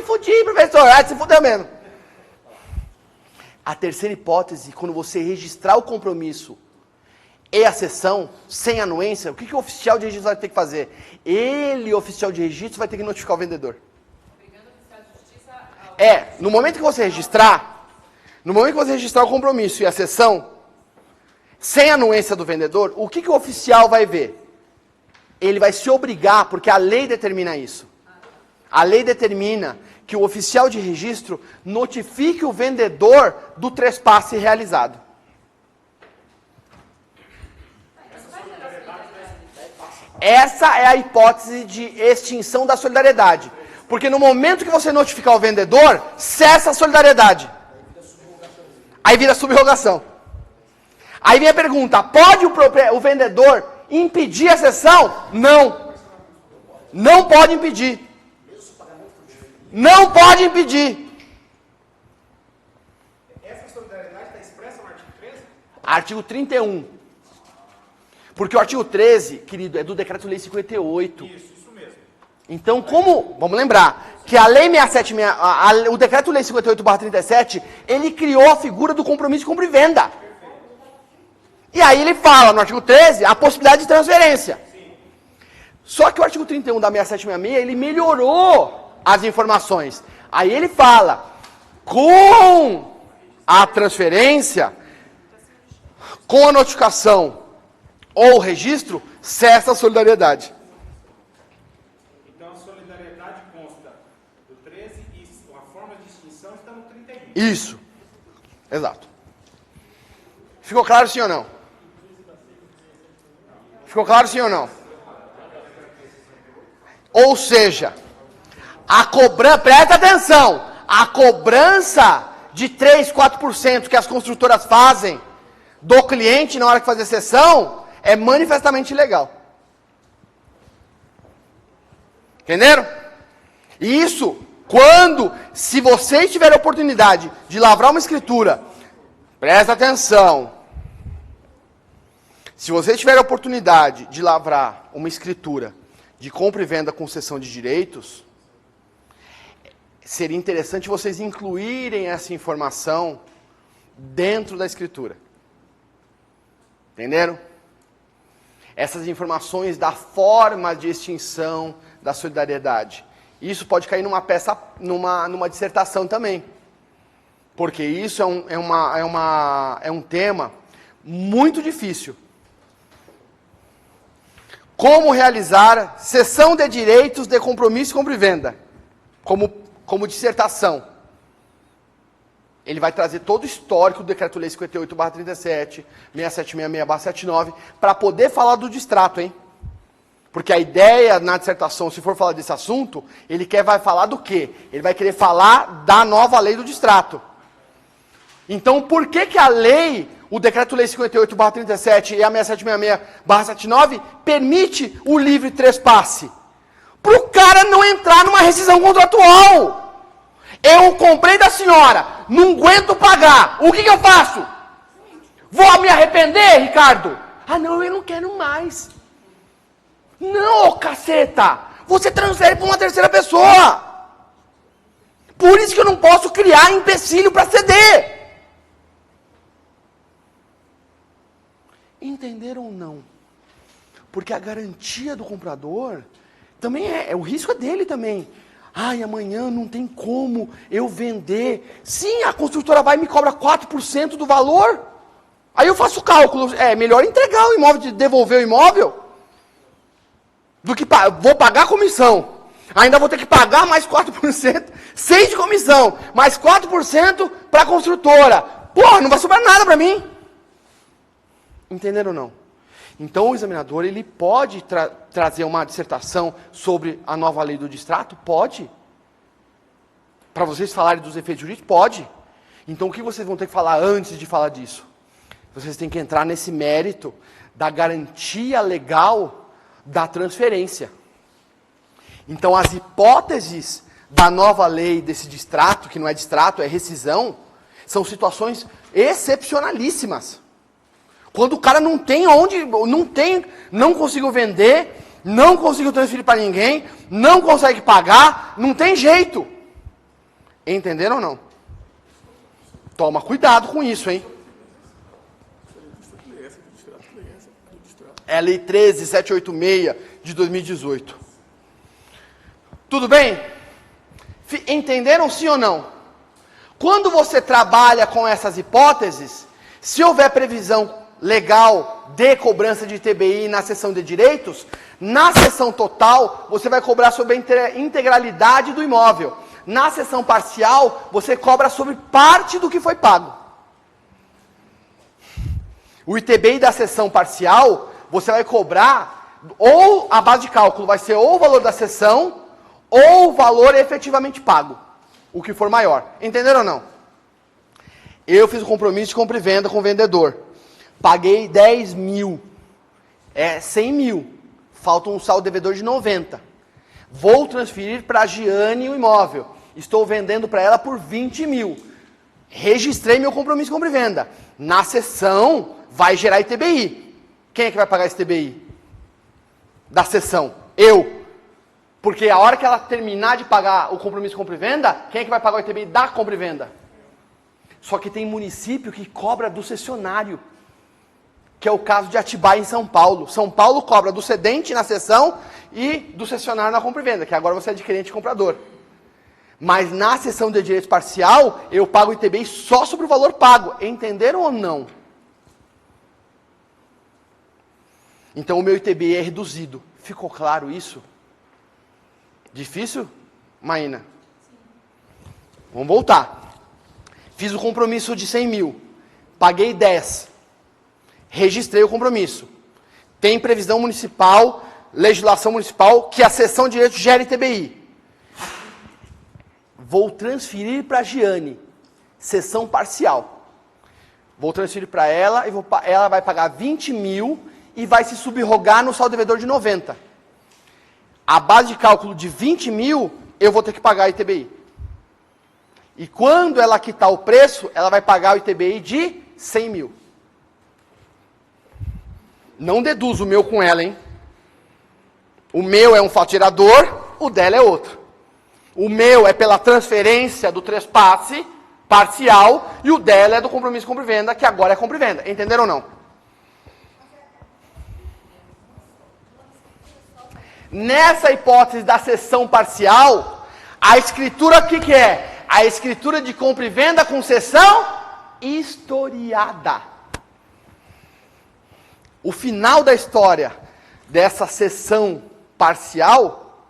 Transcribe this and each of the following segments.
fudi, professor. Ah, se fudeu mesmo. A terceira hipótese, quando você registrar o compromisso e a cessão, sem anuência, o que o oficial de registro vai ter que fazer? Ele, oficial de registro, vai ter que notificar o vendedor. No momento que você registrar, o compromisso e a cessão, sem anuência do vendedor, o que o oficial vai ver? Ele vai se obrigar, porque a lei determina isso. A lei determina que o oficial de registro notifique o vendedor do trespasse realizado. Essa é a hipótese de extinção da solidariedade. Porque no momento que você notificar o vendedor, cessa a solidariedade. Aí vira subrogação. Aí vem a pergunta, pode o vendedor impedir a cessão? Não. Não pode impedir. Não pode impedir. Essa solidariedade está expressa no artigo 13? Artigo 31. Porque o artigo 13, querido, é do Decreto-Lei 58. Isso mesmo. Então, vamos lembrar, que a Lei 676, o Decreto-Lei 58/37, ele criou a figura do compromisso de compra e venda. E aí ele fala, no artigo 13, a possibilidade de transferência. Sim. Só que o artigo 31 da 6766, ele melhorou as informações. Aí ele fala, com a transferência, com a notificação ou o registro, cessa a solidariedade. Então a solidariedade consta do 13 e a forma de extinção está no 31. Isso. Exato. Ficou claro sim ou não? Ficou claro sim ou não? Ou seja, presta atenção, a cobrança de 3, 4% que as construtoras fazem do cliente na hora que fazer cessão é manifestamente ilegal. Entenderam? Isso, se vocês tiverem a oportunidade de lavrar uma escritura, presta atenção. Se vocês tiverem a oportunidade de lavrar uma escritura de compra e venda com cessão de direitos, seria interessante vocês incluírem essa informação dentro da escritura. Entenderam? Essas informações da forma de extinção da solidariedade. Isso pode cair numa peça, numa dissertação também. Porque isso é um tema muito difícil. Como realizar cessão de direitos de compromisso, compra e venda. Como dissertação. Ele vai trazer todo o histórico do Decreto-Lei 58/37, 6766/79, para poder falar do distrato, hein? Porque a ideia na dissertação, se for falar desse assunto, vai falar do quê? Ele vai querer falar da nova lei do distrato. Então, por que a lei, o Decreto-Lei 58/37 e a 6766/79, permite o livre trespasse? Para o cara não entrar numa rescisão contratual. Eu comprei da senhora, não aguento pagar. O que eu faço? Vou me arrepender, Ricardo? Ah, não, eu não quero mais. Não, caceta. Você transfere para uma terceira pessoa. Por isso que eu não posso criar empecilho para ceder. Entenderam ou não? Porque a garantia do comprador também o risco é dele também. Ai, amanhã não tem como eu vender. Sim, a construtora vai e me cobra 4% do valor. Aí eu faço o cálculo. É melhor entregar o imóvel, devolver o imóvel, do que vou pagar a comissão. Ainda vou ter que pagar mais 4%, 6% de comissão, mais 4% para a construtora. Porra, não vai sobrar nada para mim. Entenderam ou não? Então o examinador, ele pode trazer uma dissertação sobre a nova lei do distrato? Pode. Para vocês falarem dos efeitos jurídicos? Pode. Então o que vocês vão ter que falar antes de falar disso? Vocês têm que entrar nesse mérito da garantia legal da transferência. Então as hipóteses da nova lei desse distrato, que não é distrato, é rescisão, são situações excepcionalíssimas. Quando o cara não tem não conseguiu vender, não conseguiu transferir para ninguém, não consegue pagar, não tem jeito. Entenderam ou não? Toma cuidado com isso, hein? É a Lei 13.786 de 2018. Tudo bem? Entenderam sim ou não? Quando você trabalha com essas hipóteses, se houver previsão legal de cobrança de ITBI na seção de direitos, na seção total, você vai cobrar sobre a integralidade do imóvel. Na seção parcial, você cobra sobre parte do que foi pago. O ITBI da seção parcial, você vai cobrar, ou a base de cálculo vai ser ou o valor da seção, ou o valor efetivamente pago, o que for maior. Entenderam ou não? Eu fiz o compromisso de compra e venda com o vendedor. Paguei 10 mil. É 100 mil. Falta um saldo devedor de 90. Vou transferir para a Giane o imóvel. Estou vendendo para ela por 20 mil. Registrei meu compromisso de compra e venda. Na sessão, vai gerar ITBI. Quem é que vai pagar esse ITBI? Da sessão? Eu. Porque a hora que ela terminar de pagar o compromisso de compra e venda, quem é que vai pagar o ITBI da compra e venda? Só que tem município que cobra do cessionário, que é o caso de Atibaia em São Paulo. São Paulo cobra do cedente na sessão e do cessionário na compra e venda, que agora você é adquirente e comprador. Mas na sessão de direito parcial, eu pago o ITBI só sobre o valor pago. Entenderam ou não? Então o meu ITBI é reduzido. Ficou claro isso? Difícil, Maína? Sim. Vamos voltar. Fiz o compromisso de 100 mil. Paguei 10. Registrei o compromisso. Tem previsão municipal, legislação municipal, que a seção de direito gera ITBI. Vou transferir para a Giane. Seção parcial. Vou transferir para ela, e ela vai pagar 20 mil e vai se subrogar no saldo devedor de 90. A base de cálculo de 20 mil, eu vou ter que pagar ITBI. E quando ela quitar o preço, ela vai pagar o ITBI de 100 mil. Não deduzo o meu com ela, hein? O meu é um fato gerador, o dela é outro. O meu é pela transferência do trespasse parcial e o dela é do compromisso de compra e venda, que agora é compra e venda. Entenderam ou não? Nessa hipótese da cessão parcial, a escritura o que é? A escritura de compra e venda com cessão historiada. O final da história dessa cessão parcial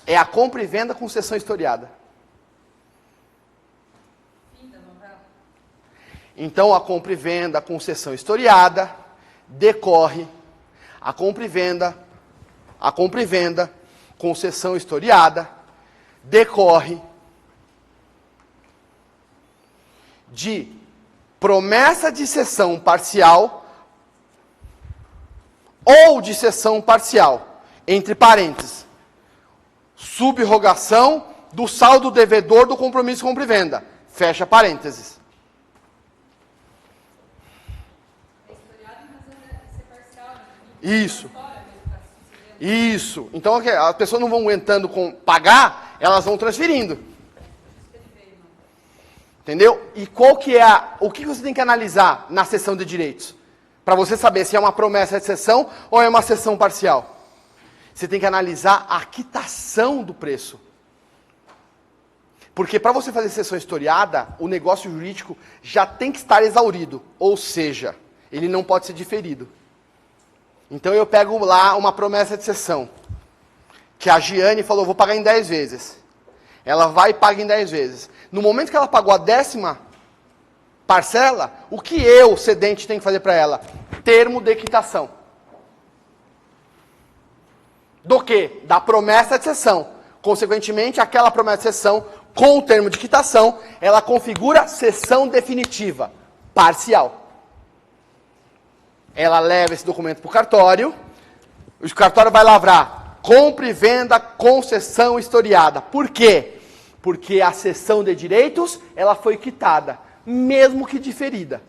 é a compra e venda com cessão historiada. Então a compra e venda com cessão historiada decorre a compra e venda com cessão historiada decorre de promessa de cessão parcial ou de cessão parcial, entre parênteses, subrogação do saldo devedor do compromisso de compra e venda, fecha parênteses. Isso. Isso. Então as pessoas não vão aguentando com pagar, elas vão transferindo. Entendeu? E qual que é o que você tem que analisar na cessão de direitos? Para você saber se é uma promessa de cessão ou é uma cessão parcial. Você tem que analisar a quitação do preço. Porque para você fazer cessão historiada, o negócio jurídico já tem que estar exaurido. Ou seja, ele não pode ser diferido. Então eu pego lá uma promessa de cessão, que a Giane falou, vou pagar em 10 vezes. Ela vai e paga em 10 vezes. No momento que ela pagou a 10ª parcela, o que eu, cedente, tenho que fazer para ela? Termo de quitação. Do quê? Da promessa de cessão. Consequentemente, aquela promessa de cessão, com o termo de quitação, ela configura cessão definitiva, parcial. Ela leva esse documento para o cartório vai lavrar compra e venda com cessão historiada. Por quê? Porque a cessão de direitos, ela foi quitada, mesmo que diferida.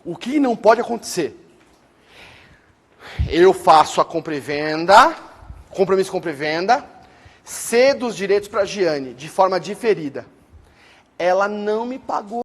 O que não pode acontecer? Eu faço a compra e venda, compromisso de compra e venda, cedo os direitos para a Giane, de forma diferida. ela não me pagou.